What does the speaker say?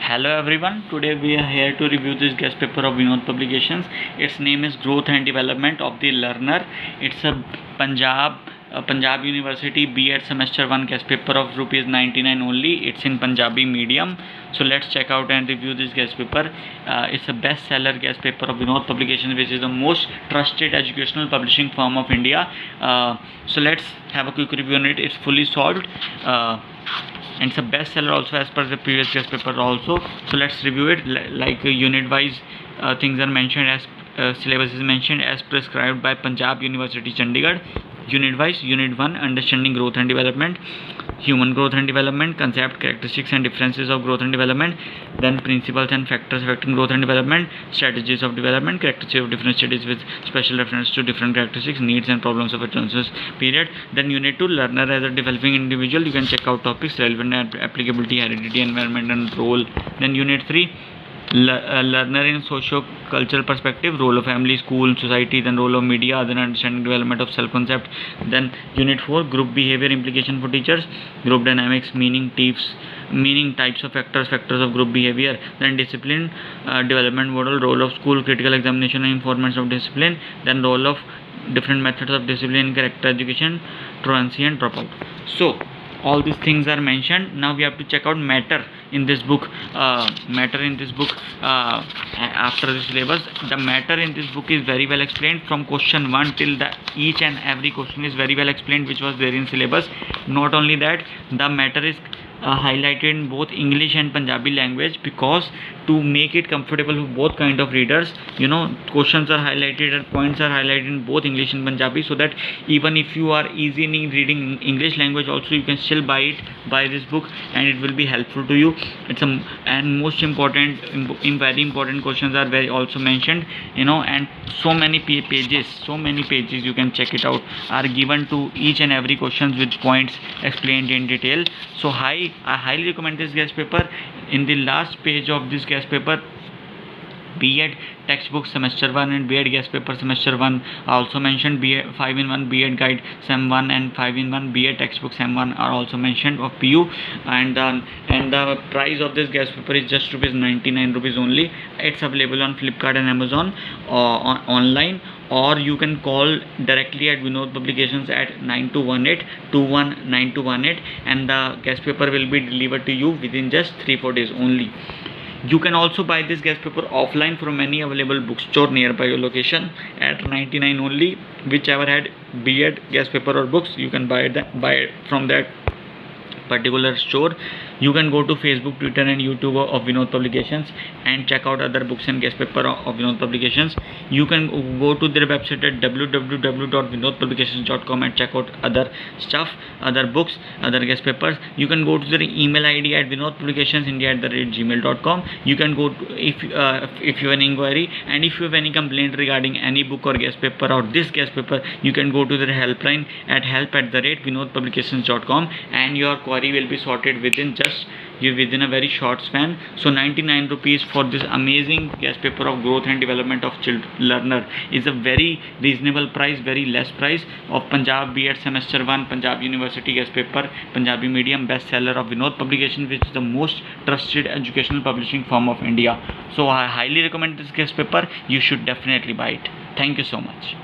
Hello everyone, today we are here to review this guest paper of Vinod Publications. Its name is Growth and Development of the Learner. It's a Punjab University B.Ed Semester 1 guest paper of ₹99 only. It's in Punjabi medium. So let's check out and review this guest paper. It's a bestseller guest paper of Vinod Publications, which is the most trusted educational publishing firm of India. So let's have a quick review on it. It's fully solved. And it's a bestseller also as per the previous guest paper also. So let's review it. Like unit wise things are mentioned as syllabus is mentioned as prescribed by Punjab University Chandigarh. Unit wise, unit 1, understanding growth and development, human growth and development, concept, characteristics and differences of growth and development, then principles and factors affecting growth and development, strategies of development, characteristics of different studies with special reference to different characteristics, needs and problems of a transition period. Then unit 2, learner as a developing individual. You can check out topics, relevant and applicability, heredity, environment and role. Then unit 3, learner in socio-cultural perspective, role of family, school, society, then role of media, then understanding development of self-concept. Then unit 4, group behavior implication for teachers, group dynamics, meaning, types of factors of group behavior. Then discipline development model, role of school, critical examination and informants of discipline, then role of different methods of discipline, character education, truancy and dropout. So all these things are mentioned. Now we have to check out matter in this book. After the syllabus, the matter in this book is very well explained from question 1 till the each and every question is very well explained, which was there in syllabus. Not only that, the matter is highlighted in both English and Punjabi language, because to make it comfortable for both kind of readers, questions are highlighted and points are highlighted in both English and Punjabi, so that even if you are easy in reading English language also, you can still buy this book and it will be helpful to you. And most important, very important questions are very also mentioned, and so many pages you can check it out are given to each and every questions with points explained in detail. So I highly recommend this guest paper. In the last page of this guest paper, B.Ed textbook semester 1 and B.Ed guest paper semester 1 also mentioned. 5-in-1 B.Ed guide sem 1 and 5-in-1 B.Ed textbook sem 1 are also mentioned of PU, and the price of this guest paper is just ₹99 only. It's available on Flipkart and Amazon online, or you can call directly at Vinod Publications at 9218-219218, and the guest paper will be delivered to you within just 3-4 days only. You can also buy this guest paper offline from any available bookstore nearby your location at 99 only. Whichever had B.Ed guest paper or books, you can buy it from that particular store. You can go to Facebook, Twitter and YouTube of Vinod Publications and check out other books and guest paper of Vinod Publications. You can go to their website at www.vinodpublications.com and check out other stuff, other books, other guest papers. You can go to their email ID at vinodpublicationsindia@gmail.com. You can go to, if you have an inquiry and if you have any complaint regarding any book or guest paper or this guest paper, you can go to their helpline at help@vinodpublications.com and your query will be sorted within a very short span. So 99 rupees for this amazing guest paper of growth and development of learner is a very reasonable price, very less price of Punjab B.Ed semester 1 Punjab University guest paper, Punjabi medium, bestseller of Vinod Publications, which is the most trusted educational publishing firm of India. So I highly recommend this guest paper. You should definitely buy it. Thank you so much.